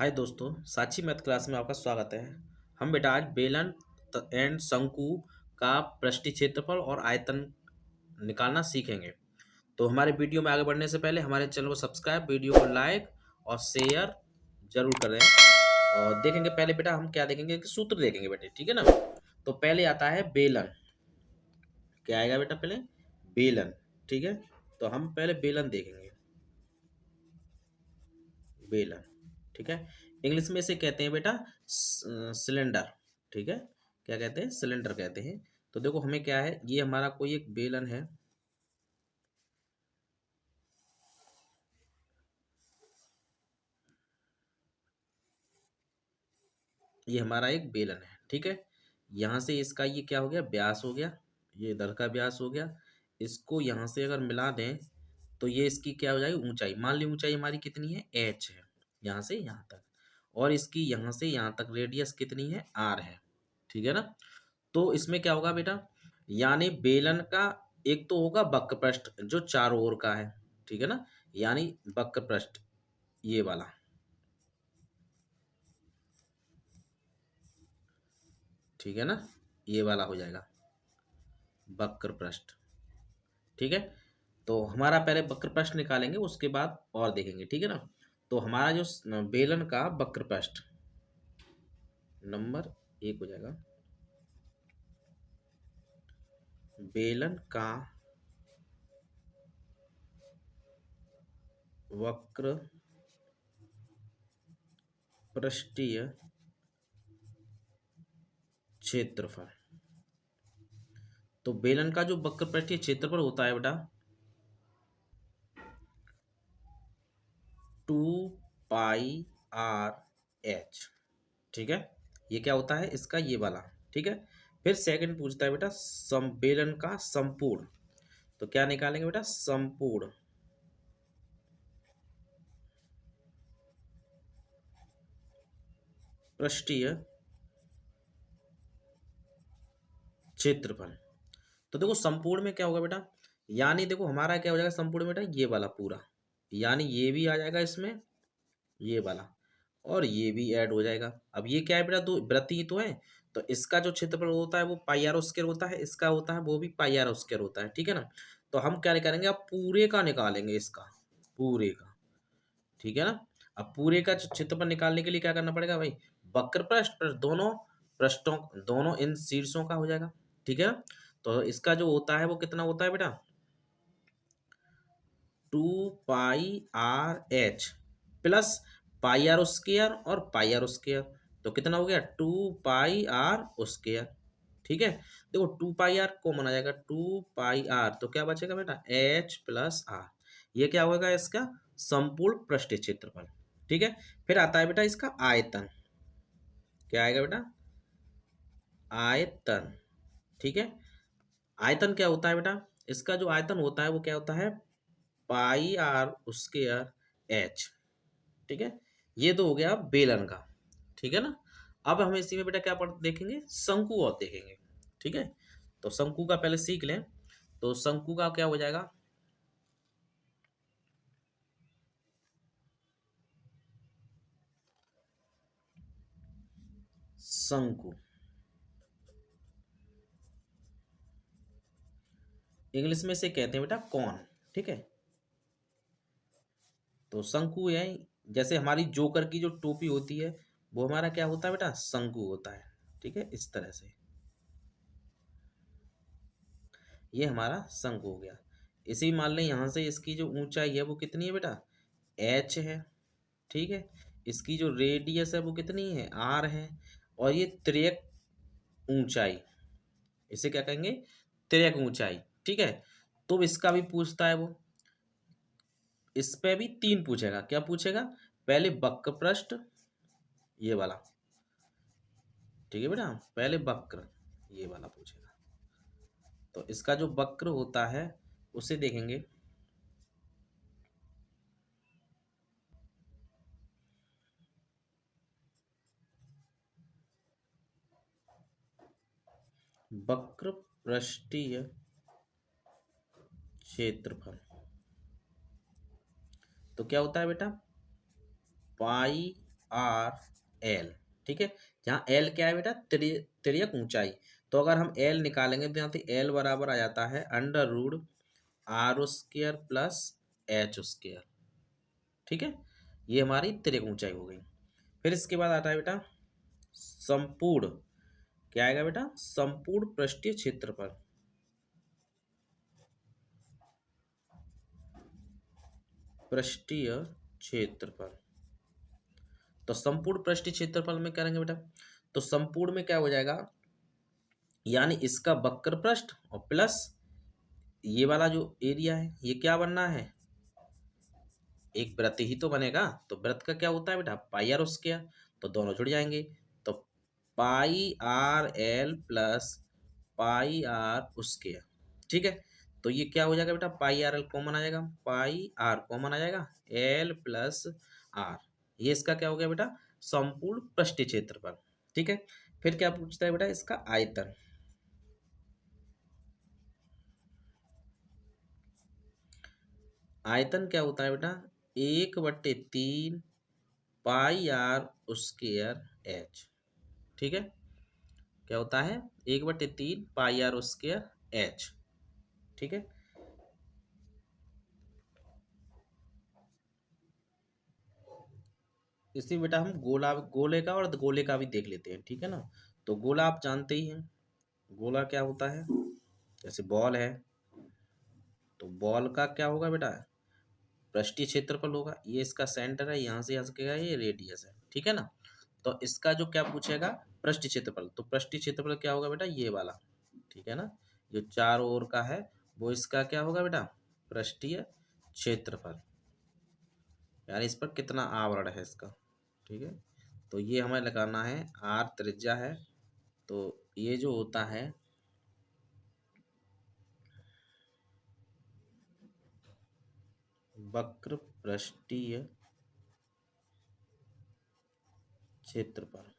हाय दोस्तों, साक्षी math class में आपका स्वागत है। हम बेटा आज बेलन एंड शंकु का पृष्ठीय क्षेत्रफल और आयतन निकालना सीखेंगे। तो हमारे वीडियो में आगे बढ़ने से पहले हमारे चैनल को सब्सक्राइब, वीडियो को लाइक और शेयर जरूर करें। और देखेंगे पहले बेटा हम क्या देखेंगे कि सूत्र देखेंगे बेटे, ठीक है ना। तो पहले आता है बेलन। क्या आएगा बेटा? पहले बेलन, ठीक है। तो हम पहले बेलन देखेंगे, बेलन, ठीक है। इंग्लिश में इसे कहते हैं बेटा सिलेंडर, ठीक है। क्या कहते हैं? सिलेंडर कहते हैं। तो देखो हमें क्या है, ये हमारा कोई एक बेलन है, ये हमारा एक बेलन है, ठीक है। यहाँ से इसका ये क्या हो गया, व्यास हो गया, ये इधर का व्यास हो गया। इसको यहाँ से अगर मिला दें तो ये इसकी क्या हो जाएगी, ऊंचाई। मान ली ऊंचाई हमारी कितनी है, एच है, यहाँ से यहाँ तक। और इसकी यहाँ से यहाँ तक रेडियस कितनी है, आर है, ठीक है ना। तो इसमें क्या होगा बेटा, यानी बेलन का एक तो होगा वक्र पृष्ठ जो चारों ओर का है, ठीक है ना। यानी वक्र पृष्ठ ये वाला, ठीक है ना, ये वाला हो जाएगा वक्र पृष्ठ, ठीक है। तो हमारा पहले वक्र पृष्ठ निकालेंगे, उसके बाद और देखेंगे, ठीक है ना। तो हमारा जो बेलन का वक्र पृष्ठ नंबर 1 हो जाएगा, बेलन का वक्र पृष्ठीय क्षेत्रफल। तो बेलन का जो वक्र पृष्ठीय क्षेत्रफल होता है बेटा 2πr/h, ठीक है। ये क्या होता है इसका, ये वाला, ठीक है। फिर सेकंड पूछता है बेटा बेलन का संपूर्ण। तो क्या निकालेंगे बेटा, संपूर्ण पृष्ठीय क्षेत्रफल। तो देखो संपूर्ण में क्या होगा बेटा, यानी देखो हमारा क्या हो जाएगा संपूर्ण में बेटा, ये वाला पूरा, यानी ये भी आ जाएगा इसमें, ये वाला, और ये भी ऐड हो जाएगा। अब ये क्या है बेटा, दो वृत्तीय तो है, तो इसका जो क्षेत्रफल होता है वो पाई आर स्क्वायर होता है, इसका होता है वो भी पाई आर स्क्वायर होता है, ठीक है ना। तो हम क्या करेंगे, अब पूरे का निकालेंगे, इसका पूरे का, ठीक है ना। अब पूरे का क्षेत्रफल निकालने के लिए क्या करना पड़ेगा भाई, वक्र पृष्ठ पर दोनों पृष्ठों, दोनों इन शीर्षों का हो जाएगा, ठीक है ना। तो इसका जो होता है वो कितना होता है बेटा, 2πr/h plus pi R square और पाई आर स्क्वायर। तो कितना हो गया, 2πr², ठीक है। देखो 2πr कॉमन आ जाएगा, 2πr, तो क्या बचेगा बेटा, h+r। ये क्या होगा इसका संपूर्ण पृष्ठीय क्षेत्रफल, ठीक है। फिर आता है बेटा इसका आयतन। क्या आएगा बेटा, आयतन, ठीक है। आयतन क्या होता है बेटा, इसका जो आयतन होता है वो क्या होता है, पाई आर स्क्वायर एच, ठीक है। ये तो हो गया बेलन का, ठीक है ना। अब हम इसी में बेटा क्या पढ़ देखेंगे, शंकु और देखेंगे, ठीक है। तो शंकु का पहले सीख लें। तो शंकु का क्या हो जाएगा, शंकु इंग्लिश में से कहते हैं बेटा कौन, ठीक है। तो शंकु है, जैसे हमारी जोकर की जो टोपी होती है वो हमारा क्या होता है बेटा, शंकु होता है, ठीक है। इस तरह से ये हमारा शंकु हो गया। इसी मान लें यहाँ से इसकी जो ऊंचाई है वो कितनी है बेटा, एच है, ठीक है। इसकी जो रेडियस है वो कितनी है, आर है। और ये तिर्यक ऊंचाई, इसे क्या कहेंगे, तिर्यक ऊंचाई, ठीक है। तो इसका भी पूछता है वो, इस पे भी 3 पूछेगा। क्या पूछेगा, पहले वक्र पृष्ठ, ये वाला, ठीक है बेटा, पहले वक्र ये वाला पूछेगा। तो इसका जो वक्र होता है उसे देखेंगे, वक्र पृष्ठीय क्षेत्रफल। तो क्या होता है बेटा, पाई आर एल। ठीक है, यहाँ एल क्या है बेटा, तिर्यक ऊंचाई। तो अगर हम एल निकालेंगे तो यहाँ से एल बराबर आ जाता है under root r square plus h square. ठीक है, ये हमारी तिर्यक ऊंचाई हो गई। फिर इसके बाद आता है बेटा संपूर्ण। क्या आएगा बेटा, संपूर्ण पृष्ठीय क्षेत्रफल। पृष्ठीय क्षेत्रफल। तो संपूर्ण पृष्ठीय क्षेत्रफल में करेंगे बेटा, तो संपूर्ण में क्या हो जाएगा, यानी इसका वक्र पृष्ठ और प्लस ये वाला जो एरिया है, ये क्या बनना है, एक वृत्त ही तो बनेगा। तो वृत्त का क्या होता है बेटा, पाई आर स्क्वायर। तो दोनों जुड़ जाएंगे, तो pi R L plus pi R square. ठीक है, तो ये क्या हो जाएगा बेटा, पाई आर एल कॉमन आ जाएगा, पाई आर कॉमन आ जाएगा, एल प्लस आर। ये इसका क्या हो गया बेटा, संपूर्ण पृष्ठीय क्षेत्रफल। ठीक है, फिर क्या पूछता है बेटा, इसका आयतन। आयतन क्या होता है बेटा, 1/3 पाई आर स्क्वायर एच। ठीक है, क्या होता है, 1/3 पाई आर स्क्वायर एच। ठीक है, इसी बेटा हम गोले का और गोले का भी देख लेते हैं। ठीक है ना, तो गोला आप जानते ही हैं, गोला क्या होता है, जैसे बॉल है, तो बॉल का क्या होगा बेटा, पृष्ठीय क्षेत्रफल होगा। ये इसका सेंटर है, यहाँ से आ सकेगा, ये रेडियस है। ठीक है ना, तो इसका जो क्या पूछेगा, पृष्ठीय क्षेत्रफल। तो पृष्ठीय क्षेत्रफल क्या होगा बेटा, ये वाला। ठीक है ना, जो चारों ओर का है वो इसका क्या होगा बेटा, पृष्ठीय क्षेत्रफल, यानी इस पर कितना आवरण है इसका। ठीक है, तो ये हमें लगाना है, आर त्रिज्या है, तो ये जो होता है वक्र पृष्ठीय क्षेत्रफल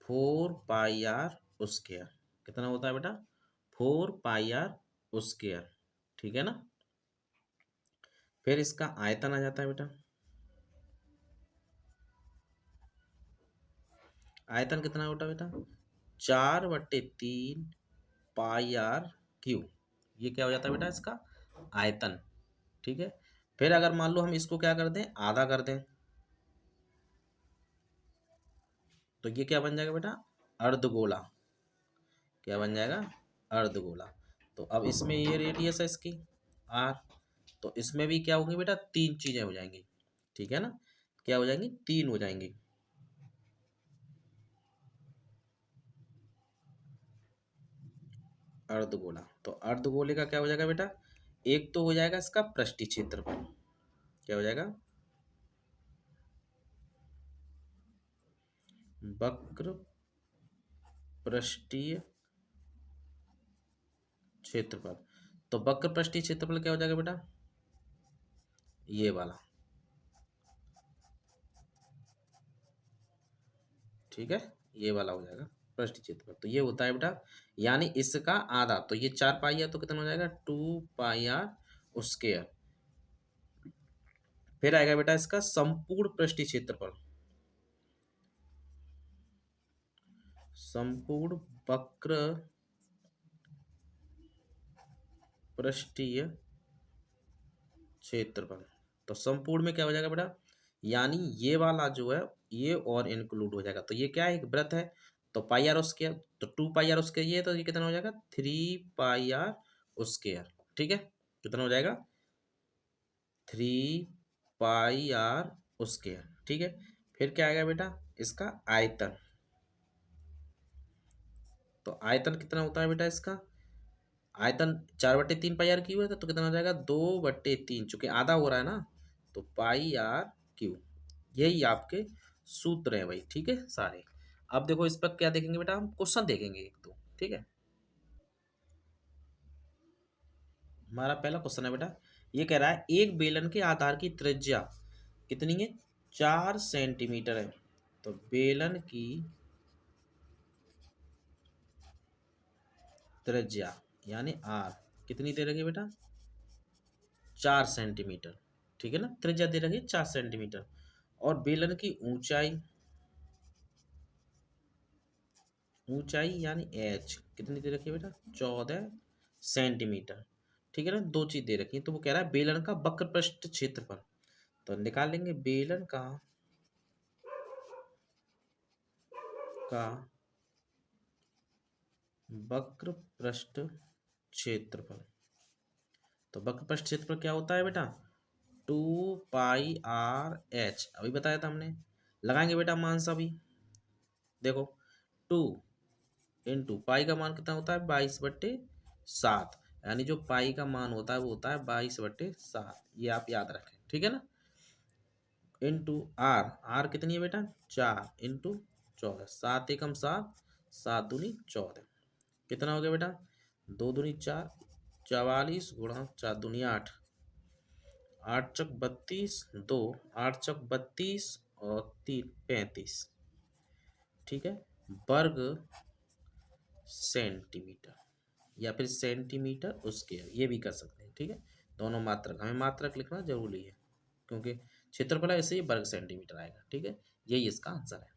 4 पाई आर स्क्वायर। कितना होता है बेटा, 4 पाई आर स्क्वायर। ठीक है ना, फिर इसका आयतन आ जाता है बेटा, आयतन कितना होता है बेटा, 4/3 पाई आर क्यू। ये क्या हो जाता है बेटा, इसका आयतन। ठीक है, फिर अगर मान लो हम इसको क्या कर दें, आधा कर दें, तो ये क्या बन जाएगा बेटा, अर्धगोला। क्या बन जाएगा, अर्धगोला। तो अब इसमें ये रेडियस है इसकी आर, तो इसमें भी क्या होंगी बेटा, 3 चीजें हो जाएंगी। ठीक है ना, क्या हो जाएंगी, 3 हो जाएंगी। अर्धगोला, तो अर्धगोले का क्या हो जाएगा बेटा, एक तो हो जाएगा इसका पृष्ठीय क्षेत्रफल। क्या हो जाएगा, वक्र पृष्ठीय क्षेत्रफल। तो वक्र पृष्ठीय क्षेत्रफल क्या हो जाएगा बेटा, ये वाला। ठीक है, ये वाला हो जाएगा पृष्ठीय क्षेत्रफल। तो ये होता है बेटा, यानी इसका आधा, तो ये 4 पाई है, तो कितना हो जाएगा, 2 पाई आर स्क्वायर। फिर आएगा बेटा इसका संपूर्ण पृष्ठीय क्षेत्रफल, संपूर्ण वक्र पृष्ठीय क्षेत्रफल। तो संपूर्ण में क्या हो जाएगा बेटा, यानी ये वाला जो है ये और इंक्लूड हो जाएगा। तो ये क्या है, एक वृत्त है, तो पाई आर स्क्वायर, तो 2 पाई आर स्क्वायर ये है, तो ये कितना हो जाएगा, 3 पाई आर स्क्वायर। ठीक है, कितना हो जाएगा, 3 पाई आर स्क्वायर। ठीक है, फिर क्या आएगा बेटा, इसका आयतन। तो आयतन कितना होता है बेटा इसका, आयतन 4/3 पाई आर क्यू है, तो कितना हो जाएगा, 2/3, चूंकि आधा हो रहा है ना, तो पाई आर क्यू। यही आपके सूत्र है भाई। ठीक है सारे। अब देखो इस पर क्या देखेंगे बेटा, हम क्वेश्चन देखेंगे एक दो। ठीक है, हमारा पहला क्वेश्चन है बेटा, ये कह रहा है एक बेलन के आधार की त्रिज्या कितनी है, 4 सेंटीमीटर है। तो बेलन की त्रिज्या यानी आर कितनी दे रखी है बेटा, 4 सेंटीमीटर। ठीक है ना, त्रिज्या दे रखी है 4 सेंटीमीटर, और बेलन की ऊंचाई, ऊंचाई यानी एच कितनी दे रखी है बेटा, 14 सेंटीमीटर। ठीक है ना, दो चीज दे रखी है। तो वो कह रहा है बेलन का वक्र पृष्ठ क्षेत्रफल। तो निकाल लेंगे बेलन का वक्र पृष्ठ क्षेत्रफल। तो वक्र पृष्ठ क्षेत्रफल क्या होता है बेटा, 2 पाई r h, अभी बताया था हमने। लगाएंगे बेटा मान सभी। देखो 2 × पाई का मान कितना होता है, 22/7। यानी जो पाई का मान होता है वो होता है 22/7, ये आप याद रखें, ठीक है ना। इंटू आर, आर कितनी है बेटा, 4 × 14, 7 × 1 = 7, 7 × 2 = 14। कितना हो गया बेटा, 2 × 2 = 4, 44 × 4 × 2 = 8, 8 × 32 2, 8 × 32 और 3 35, ठीक है, वर्ग सेंटीमीटर या फिर सेंटीमीटर स्क्वायर, ये भी कर सकते हैं, ठीक है। दोनों मात्रक, हमें मात्रक लिखना जरूरी है क्योंकि क्षेत्रफल ऐसे ही वर्ग सेंटीमीटर आएगा, ठीक है। यही इसका आंसर है।